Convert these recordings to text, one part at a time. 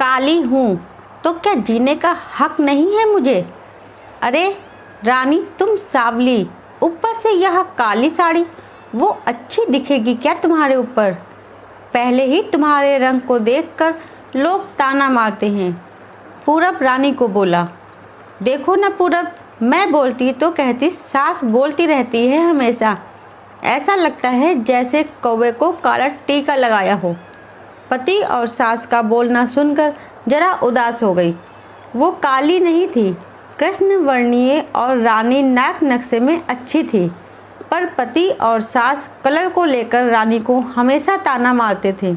काली हूँ तो क्या जीने का हक नहीं है मुझे? अरे रानी तुम सावली, ऊपर से यह काली साड़ी, वो अच्छी दिखेगी क्या तुम्हारे ऊपर? पहले ही तुम्हारे रंग को देखकर लोग ताना मारते हैं। पूरब रानी को बोला, देखो ना पूरब, मैं बोलती तो कहती सास बोलती रहती है हमेशा। ऐसा लगता है जैसे कौवे को काला टीका लगाया हो। पति और सास का बोलना सुनकर जरा उदास हो गई। वो काली नहीं थी, कृष्ण वर्णीय और रानी नाक नक्शे में अच्छी थी, पर पति और सास कलर को लेकर रानी को हमेशा ताना मारते थे।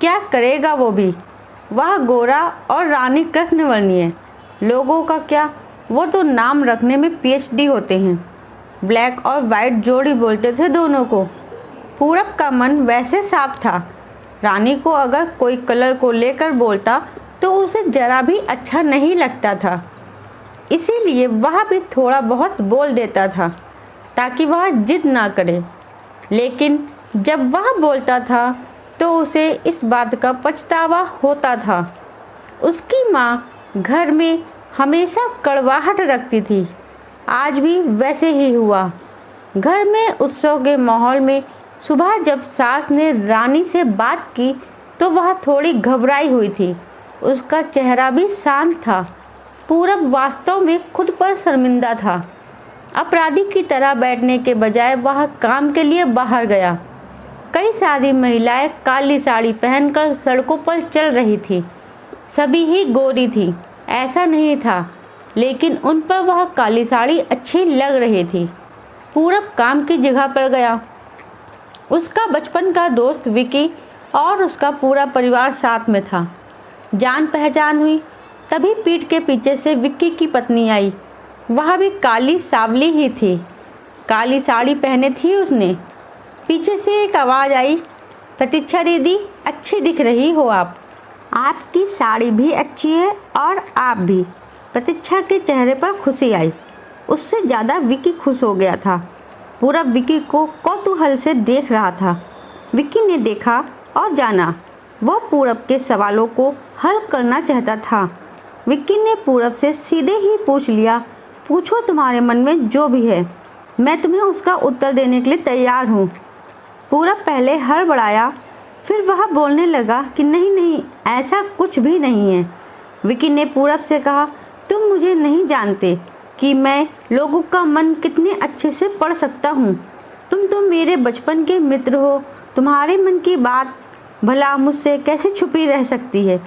क्या करेगा वो भी, वह गोरा और रानी कृष्ण वर्णीय। लोगों का क्या, वो तो नाम रखने में पीएचडी होते हैं। ब्लैक और वाइट जोड़ी बोलते थे दोनों को। पूरब का मन वैसे साफ था, रानी को अगर कोई कलर को लेकर बोलता तो उसे जरा भी अच्छा नहीं लगता था, इसीलिए वह भी थोड़ा बहुत बोल देता था ताकि वह जिद ना करे। लेकिन जब वह बोलता था तो उसे इस बात का पछतावा होता था। उसकी माँ घर में हमेशा कड़वाहट रखती थी, आज भी वैसे ही हुआ। घर में उत्सव के माहौल में सुबह जब सास ने रानी से बात की तो वह थोड़ी घबराई हुई थी। उसका चेहरा भी शांत था। पूरब वास्तव में खुद पर शर्मिंदा था। अपराधी की तरह बैठने के बजाय वह काम के लिए बाहर गया। कई सारी महिलाएं काली साड़ी पहनकर सड़कों पर चल रही थी। सभी ही गोरी थी, ऐसा नहीं था, लेकिन उन पर वह काली साड़ी अच्छी लग रही थी। पूरब काम की जगह पर गया। उसका बचपन का दोस्त विकी और उसका पूरा परिवार साथ में था। जान पहचान हुई तभी पीठ के पीछे से विक्की की पत्नी आई। वह भी काली सावली ही थी, काली साड़ी पहने थी उसने। पीछे से एक आवाज़ आई, प्रतीक्षा दीदी अच्छी दिख रही हो आप। आपकी साड़ी भी अच्छी है और आप भी। प्रतीक्षा के चेहरे पर खुशी आई। उससे ज़्यादा विकी खुश हो गया था। पूरब विकी को कौतूहल से देख रहा था। विकी ने देखा और जाना। वो पूरब के सवालों को हल करना चाहता था। विक्की ने पूरब से सीधे ही पूछ लिया, पूछो तुम्हारे मन में जो भी है, मैं तुम्हें उसका उत्तर देने के लिए तैयार हूँ। पूरब पहले हड़बड़ाया, फिर वह बोलने लगा कि नहीं नहीं, ऐसा कुछ भी नहीं है। विक्की ने पूरब से कहा, तुम मुझे नहीं जानते कि मैं लोगों का मन कितने अच्छे से पढ़ सकता हूँ। तुम तो मेरे बचपन के मित्र हो, तुम्हारे मन की बात भला मुझसे कैसे छुपी रह सकती है।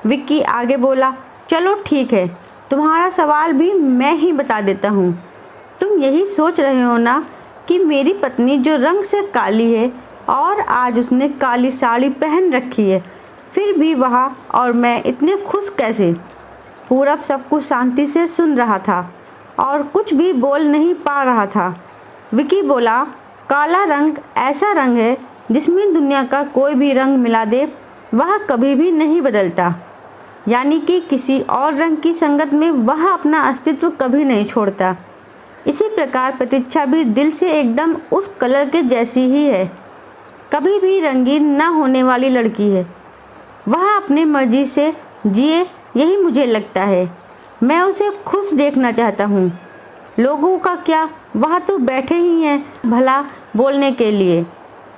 विक्की आगे बोला, चलो ठीक है, तुम्हारा सवाल भी मैं ही बता देता हूँ। तुम यही सोच रहे हो ना कि मेरी पत्नी जो रंग से काली है और आज उसने काली साड़ी पहन रखी है, फिर भी वह और मैं इतने खुश कैसे। पूरब सब कुछ शांति से सुन रहा था और कुछ भी बोल नहीं पा रहा था। विक्की बोला, काला रंग ऐसा रंग है जिसमें दुनिया का कोई भी रंग मिला दे वह कभी भी नहीं बदलता, यानी कि किसी और रंग की संगत में वह अपना अस्तित्व कभी नहीं छोड़ता। इसी प्रकार प्रतीक्षा भी दिल से एकदम उस कलर के जैसी ही है, कभी भी रंगीन न होने वाली लड़की है। वह अपनी मर्जी से जिए, यही मुझे लगता है। मैं उसे खुश देखना चाहता हूँ। लोगों का क्या, वह तो बैठे ही हैं भला बोलने के लिए।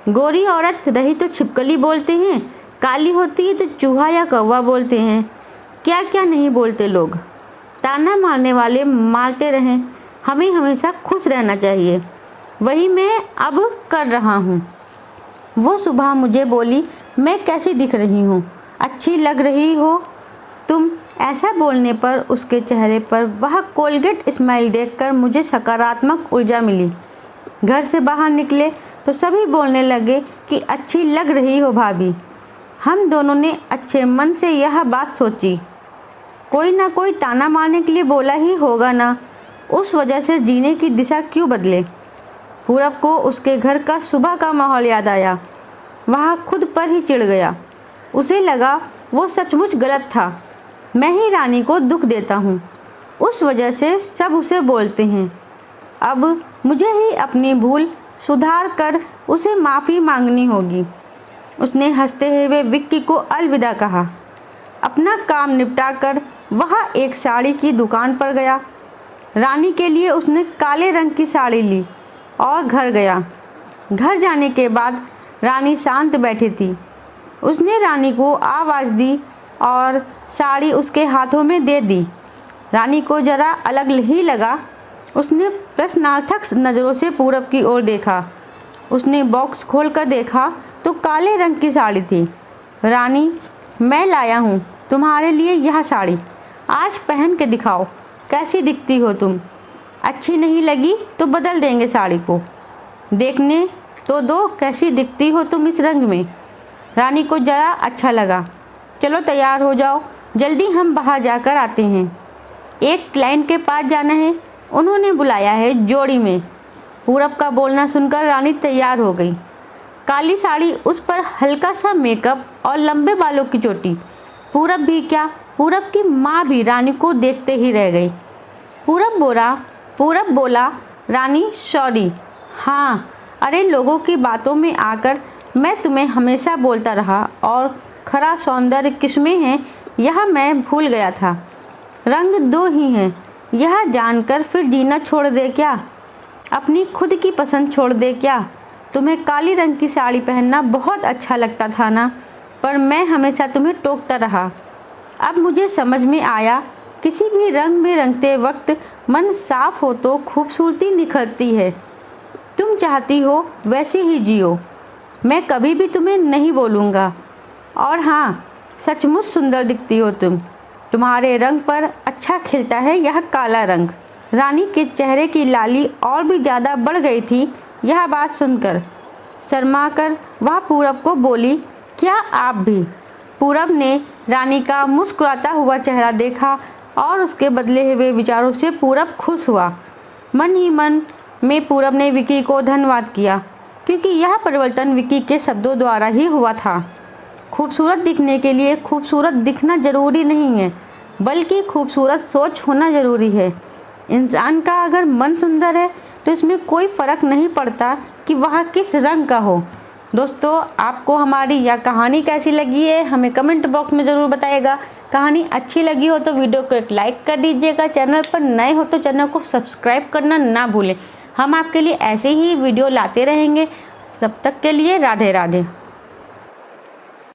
गोरी औरत रही तो छिपकली बोलते हैं, काली होती है तो चूहा या कौवा बोलते हैं। क्या क्या नहीं बोलते लोग। ताना मारने वाले मारते रहें, हमें हमेशा खुश रहना चाहिए। वही मैं अब कर रहा हूँ। वो सुबह मुझे बोली, मैं कैसी दिख रही हूँ, अच्छी लग रही हो तुम। ऐसा बोलने पर उसके चेहरे पर वह कोलगेट स्माइल देखकर मुझे सकारात्मक ऊर्जा मिली। घर से बाहर निकले तो सभी बोलने लगे कि अच्छी लग रही हो भाभी। हम दोनों ने अच्छे मन से यह बात सोची, कोई ना कोई ताना मारने के लिए बोला ही होगा ना, उस वजह से जीने की दिशा क्यों बदले। पूरब को उसके घर का सुबह का माहौल याद आया। वह खुद पर ही चिढ़ गया। उसे लगा वो सचमुच गलत था। मैं ही रानी को दुख देता हूँ, उस वजह से सब उसे बोलते हैं। अब मुझे ही अपनी भूल सुधार कर उसे माफ़ी मांगनी होगी। उसने हंसते हुए विक्की को अलविदा कहा। अपना काम निपटाकर वह एक साड़ी की दुकान पर गया। रानी के लिए उसने काले रंग की साड़ी ली और घर गया। घर जाने के बाद रानी शांत बैठी थी। उसने रानी को आवाज़ दी और साड़ी उसके हाथों में दे दी। रानी को ज़रा अलग ही लगा। उसने प्रश्नार्थक नज़रों से पूरब की ओर देखा। उसने बॉक्स खोलकर देखा तो काले रंग की साड़ी थी। रानी, मैं लाया हूँ तुम्हारे लिए यह साड़ी, आज पहन के दिखाओ कैसी दिखती हो तुम। अच्छी नहीं लगी तो बदल देंगे साड़ी को। देखने तो दो कैसी दिखती हो तुम इस रंग में। रानी को ज़रा अच्छा लगा। चलो तैयार हो जाओ, जल्दी हम बाहर जाकर आते हैं। एक क्लाइंट के पास जाना है, उन्होंने बुलाया है जोड़ी में। पूरब का बोलना सुनकर रानी तैयार हो गई। काली साड़ी, उस पर हल्का सा मेकअप और लंबे बालों की चोटी। पूरब भी क्या, पूरब की माँ भी रानी को देखते ही रह गई। पूरब बोला, रानी सॉरी। हाँ, अरे लोगों की बातों में आकर मैं तुम्हें हमेशा बोलता रहा और खरा सौंदर्य किसमें है यह मैं भूल गया था। रंग दो ही हैं, यह जानकर फिर जीना छोड़ दे क्या? अपनी खुद की पसंद छोड़ दे क्या? तुम्हें काली रंग की साड़ी पहनना बहुत अच्छा लगता था ना, पर मैं हमेशा तुम्हें टोकता रहा। अब मुझे समझ में आया, किसी भी रंग में रंगते वक्त मन साफ हो तो खूबसूरती निखरती है। तुम चाहती हो वैसे ही जियो, मैं कभी भी तुम्हें नहीं बोलूँगा। और हाँ, सचमुच सुंदर दिखती हो तुम, तुम्हारे रंग पर अच्छा खिलता है यह काला रंग। रानी के चेहरे की लाली और भी ज़्यादा बढ़ गई थी यह बात सुनकर। शर्मा कर वह पूरब को बोली, क्या आप भी? पूरब ने रानी का मुस्कुराता हुआ चेहरा देखा और उसके बदले हुए विचारों से पूरब खुश हुआ। मन ही मन में पूरब ने विकी को धन्यवाद किया, क्योंकि यह परिवर्तन विकी के शब्दों द्वारा ही हुआ था। खूबसूरत दिखने के लिए खूबसूरत दिखना ज़रूरी नहीं है, बल्कि खूबसूरत सोच होना ज़रूरी है। इंसान का अगर मन सुंदर है तो इसमें कोई फ़र्क नहीं पड़ता कि वह किस रंग का हो। दोस्तों, आपको हमारी यह कहानी कैसी लगी है हमें कमेंट बॉक्स में ज़रूर बताइएगा। कहानी अच्छी लगी हो तो वीडियो को एक लाइक कर दीजिएगा। चैनल पर नए हो तो चैनल को सब्सक्राइब करना ना भूलें। हम आपके लिए ऐसे ही वीडियो लाते रहेंगे। तब तक के लिए राधे राधे।